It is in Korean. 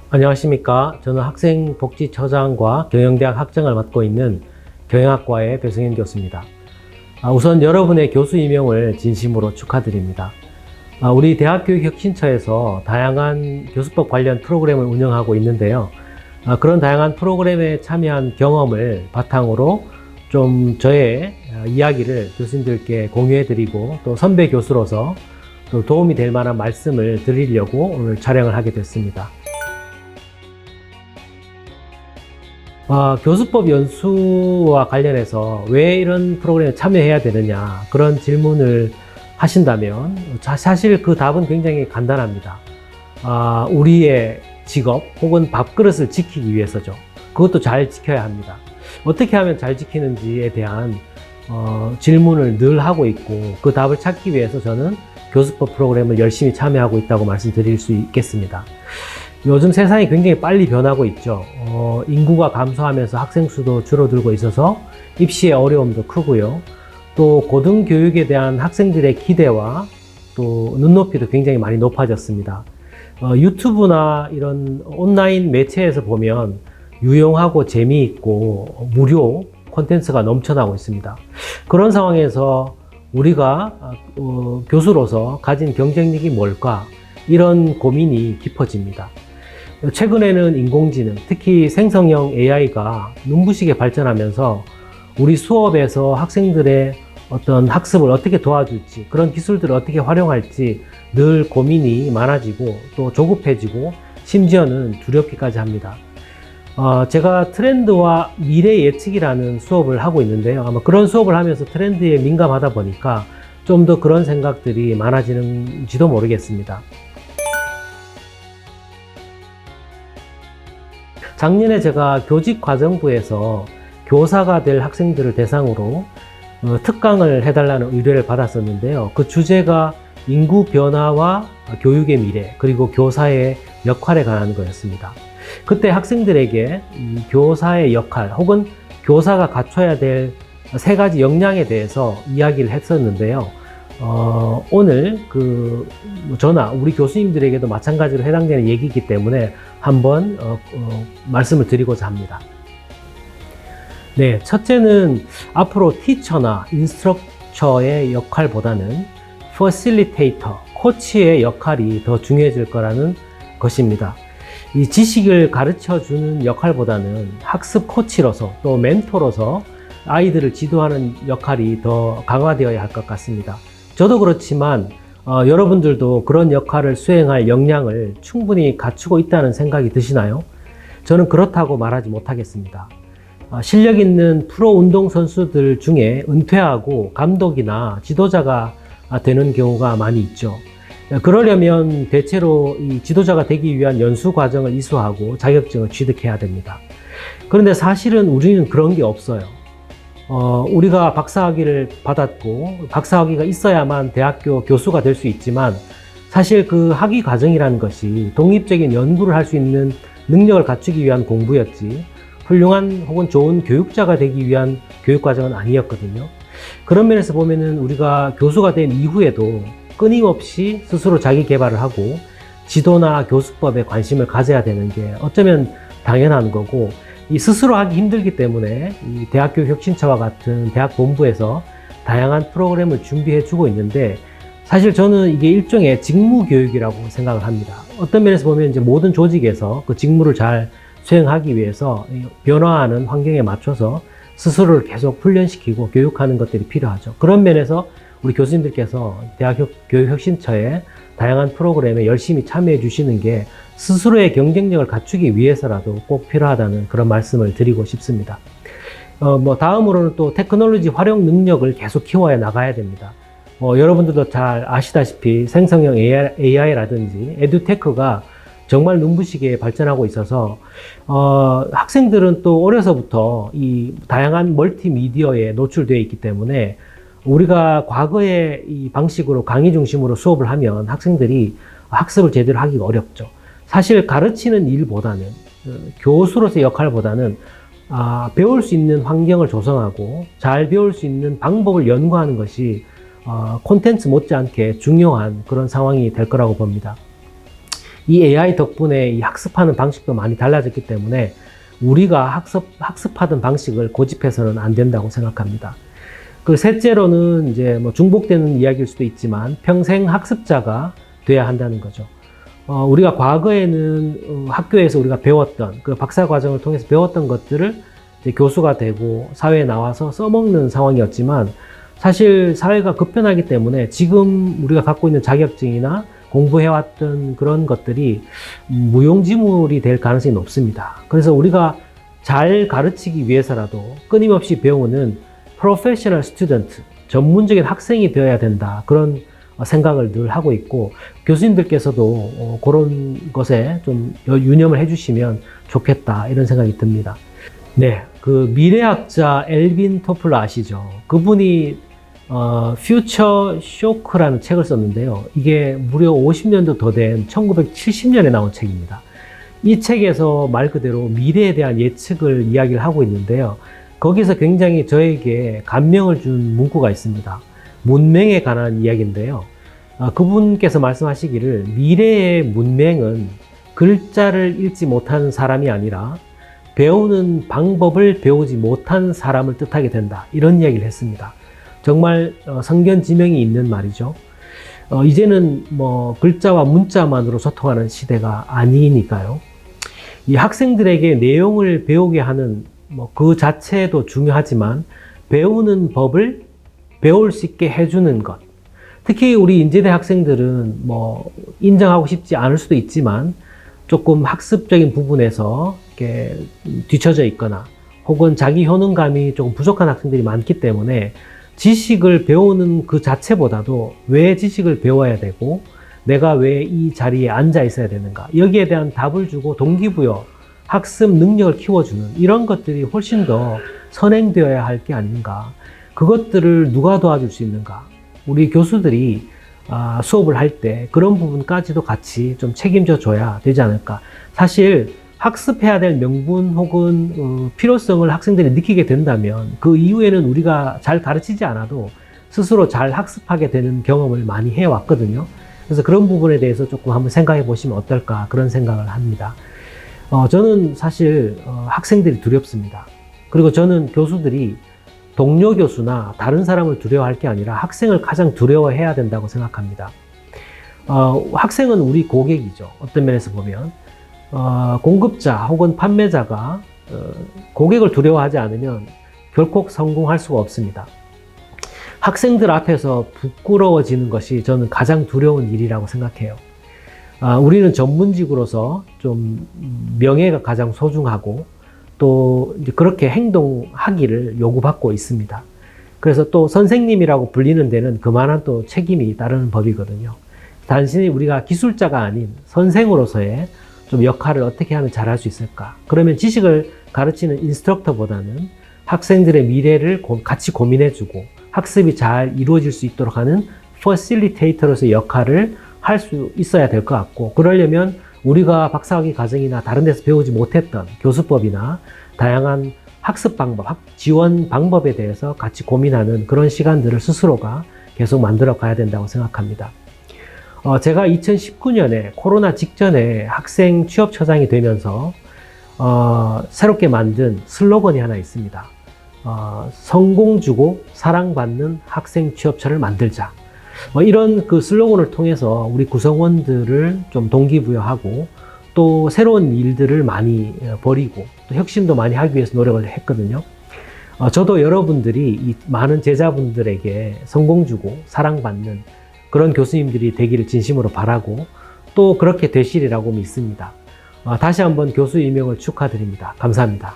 안녕하십니까. 저는 학생복지처장과 경영대학 학장을 맡고 있는 경영학과의 배승현 교수입니다. 우선 여러분의 교수 임명을 진심으로 축하드립니다. 우리 대학교육혁신처에서 다양한 교수법 관련 프로그램을 운영하고 있는데요. 그런 다양한 프로그램에 참여한 경험을 바탕으로 좀 저의 이야기를 교수님들께 공유해드리고 또 선배 교수로서 또 도움이 될 만한 말씀을 드리려고 오늘 촬영을 하게 됐습니다. 교수법 연수와 관련해서 왜 이런 프로그램에 참여해야 되느냐 그런 질문을 하신다면 사실 그 답은 굉장히 간단합니다. 우리의 직업 혹은 밥그릇을 지키기 위해서죠. 그것도 잘 지켜야 합니다. 어떻게 하면 잘 지키는지에 대한 질문을 늘 하고 있고 그 답을 찾기 위해서 저는 교수법 프로그램을 열심히 참여하고 있다고 말씀드릴 수 있겠습니다. 요즘 세상이 굉장히 빨리 변하고 있죠. 인구가 감소하면서 학생 수도 줄어들고 있어서 입시의 어려움도 크고요. 또 고등교육에 대한 학생들의 기대와 또 눈높이도 굉장히 많이 높아졌습니다. 유튜브나 이런 온라인 매체에서 보면 유용하고 재미있고 무료 콘텐츠가 넘쳐나고 있습니다. 그런 상황에서 우리가 교수로서 가진 경쟁력이 뭘까? 이런 고민이 깊어집니다. 최근에는 인공지능, 특히 생성형 AI가 눈부시게 발전하면서 우리 수업에서 학생들의 어떤 학습을 어떻게 도와줄지, 그런 기술들을 어떻게 활용할지 늘 고민이 많아지고 또 조급해지고 심지어는 두렵기까지 합니다. 제가 트렌드와 미래 예측이라는 수업을 하고 있는데요. 아마 그런 수업을 하면서 트렌드에 민감하다 보니까 좀 더 그런 생각들이 많아지는지도 모르겠습니다. 작년에 제가 교직과정부에서 교사가 될 학생들을 대상으로 특강을 해달라는 의뢰를 받았었는데요. 그 주제가 인구 변화와 교육의 미래, 그리고 교사의 역할에 관한 거였습니다. 그때 학생들에게 이 교사의 역할 혹은 교사가 갖춰야 될 세 가지 역량에 대해서 이야기를 했었는데요. 오늘 저나 우리 교수님들에게도 마찬가지로 해당되는 얘기이기 때문에 한번 말씀을 드리고자 합니다. 네, 첫째는 앞으로 티처나 인스트럭처의 역할보다는 퍼실리테이터, 코치의 역할이 더 중요해질 거라는 것입니다. 이 지식을 가르쳐 주는 역할보다는 학습 코치로서 또 멘토로서 아이들을 지도하는 역할이 더 강화되어야 할 것 같습니다. 저도 그렇지만 여러분들도 그런 역할을 수행할 역량을 충분히 갖추고 있다는 생각이 드시나요? 저는 그렇다고 말하지 못하겠습니다. 실력 있는 프로 운동선수들 중에 은퇴하고 감독이나 지도자가 되는 경우가 많이 있죠. 그러려면 대체로 이 지도자가 되기 위한 연수 과정을 이수하고 자격증을 취득해야 됩니다. 그런데 사실은 우리는 그런 게 없어요. 우리가 박사학위를 받았고 박사학위가 있어야만 대학교 교수가 될 수 있지만 사실 그 학위 과정이라는 것이 독립적인 연구를 할 수 있는 능력을 갖추기 위한 공부였지 훌륭한 혹은 좋은 교육자가 되기 위한 교육 과정은 아니었거든요. 그런 면에서 보면은 우리가 교수가 된 이후에도 끊임없이 스스로 자기 개발을 하고 지도나 교수법에 관심을 가져야 되는 게 어쩌면 당연한 거고 이 스스로 하기 힘들기 때문에 이 대학교육혁신처와 같은 대학 본부에서 다양한 프로그램을 준비해 주고 있는데 사실 저는 이게 일종의 직무교육이라고 생각을 합니다. 어떤 면에서 보면 이제 모든 조직에서 그 직무를 잘 수행하기 위해서 변화하는 환경에 맞춰서 스스로를 계속 훈련시키고 교육하는 것들이 필요하죠. 그런 면에서 우리 교수님들께서 대학교육혁신처의 다양한 프로그램에 열심히 참여해 주시는 게 스스로의 경쟁력을 갖추기 위해서라도 꼭 필요하다는 그런 말씀을 드리고 싶습니다. 다음으로는 또 테크놀로지 활용 능력을 계속 키워야 나가야 됩니다. 여러분들도 잘 아시다시피 생성형 AI라든지 에듀테크가 정말 눈부시게 발전하고 있어서 학생들은 또 어려서부터 이 다양한 멀티미디어에 노출되어 있기 때문에 우리가 과거의 이 방식으로 강의 중심으로 수업을 하면 학생들이 학습을 제대로 하기가 어렵죠. 사실 가르치는 일보다는 교수로서의 역할보다는 배울 수 있는 환경을 조성하고 잘 배울 수 있는 방법을 연구하는 것이 콘텐츠 못지않게 중요한 그런 상황이 될 거라고 봅니다. 이 AI 덕분에 이 학습하는 방식도 많이 달라졌기 때문에 우리가 학습하던 방식을 고집해서는 안 된다고 생각합니다. 그리고 셋째로는 이제 뭐 중복되는 이야기일 수도 있지만 평생 학습자가 돼야 한다는 거죠. 우리가 과거에는 학교에서 우리가 배웠던 그 박사 과정을 통해서 배웠던 것들을 이제 교수가 되고 사회에 나와서 써먹는 상황이었지만 사실 사회가 급변하기 때문에 지금 우리가 갖고 있는 자격증이나 공부해왔던 그런 것들이 무용지물이 될 가능성이 높습니다. 그래서 우리가 잘 가르치기 위해서라도 끊임없이 배우는 프로페셔널 스튜던트, 전문적인 학생이 되어야 된다. 그런 생각을 늘 하고 있고 교수님들께서도 그런 것에 좀 유념을 해주시면 좋겠다 이런 생각이 듭니다. 네, 그 미래학자 엘빈 토플러 아시죠? 그분이 퓨처 쇼크라는 책을 썼는데요. 이게 무려 50년도 더 된 1970년에 나온 책입니다. 이 책에서 말 그대로 미래에 대한 예측을 이야기를 하고 있는데요. 거기서 굉장히 저에게 감명을 준 문구가 있습니다. 문맹에 관한 이야기인데요. 그분께서 말씀하시기를 미래의 문맹은 글자를 읽지 못하는 사람이 아니라 배우는 방법을 배우지 못한 사람을 뜻하게 된다. 이런 이야기를 했습니다. 정말 성견지명이 있는 말이죠. 이제는 뭐 글자와 문자만으로 소통하는 시대가 아니니까요. 이 학생들에게 내용을 배우게 하는 뭐 그 자체도 중요하지만 배우는 법을 배울 수 있게 해주는 것. 특히 우리 인제대 학생들은 뭐 인정하고 싶지 않을 수도 있지만 조금 학습적인 부분에서 이렇게 뒤처져 있거나 혹은 자기 효능감이 조금 부족한 학생들이 많기 때문에 지식을 배우는 그 자체보다도 왜 지식을 배워야 되고 내가 왜 이 자리에 앉아 있어야 되는가 여기에 대한 답을 주고 동기부여 학습 능력을 키워주는 이런 것들이 훨씬 더 선행되어야 할 게 아닌가. 그것들을 누가 도와줄 수 있는가. 우리 교수들이 수업을 할 때 그런 부분까지도 같이 좀 책임져 줘야 되지 않을까. 사실 학습해야 될 명분 혹은 필요성을 학생들이 느끼게 된다면 그 이후에는 우리가 잘 가르치지 않아도 스스로 잘 학습하게 되는 경험을 많이 해왔거든요. 그래서 그런 부분에 대해서 조금 한번 생각해 보시면 어떨까 그런 생각을 합니다. 저는 사실 학생들이 두렵습니다. 그리고 저는 교수들이 동료 교수나 다른 사람을 두려워할 게 아니라 학생을 가장 두려워해야 된다고 생각합니다. 학생은 우리 고객이죠. 어떤 면에서 보면 공급자 혹은 판매자가 고객을 두려워하지 않으면 결코 성공할 수가 없습니다. 학생들 앞에서 부끄러워지는 것이 저는 가장 두려운 일이라고 생각해요. 우리는 전문직으로서 좀 명예가 가장 소중하고 또 이제 그렇게 행동하기를 요구받고 있습니다. 그래서 또 선생님이라고 불리는 데는 그만한 또 책임이 따르는 법이거든요. 단순히 우리가 기술자가 아닌 선생으로서의 좀 역할을 어떻게 하면 잘할 수 있을까? 그러면 지식을 가르치는 인스트럭터보다는 학생들의 미래를 같이 고민해주고 학습이 잘 이루어질 수 있도록 하는 퍼실리테이터로서의 역할을 할 수 있어야 될 것 같고 그러려면 우리가 박사학위 과정이나 다른 데서 배우지 못했던 교수법이나 다양한 학습 방법, 지원 방법에 대해서 같이 고민하는 그런 시간들을 스스로가 계속 만들어 가야 된다고 생각합니다. 제가 2019년에 코로나 직전에 학생 취업처장이 되면서 새롭게 만든 슬로건이 하나 있습니다. 성공 주고 사랑받는 학생 취업처를 만들자. 이런 그 슬로건을 통해서 우리 구성원들을 좀 동기부여하고 또 새로운 일들을 많이 벌이고 또 혁신도 많이 하기 위해서 노력을 했거든요. 저도 여러분들이 이 많은 제자분들에게 성공 주고 사랑받는 그런 교수님들이 되기를 진심으로 바라고 또 그렇게 되시리라고 믿습니다. 다시 한번 교수 임명을 축하드립니다. 감사합니다.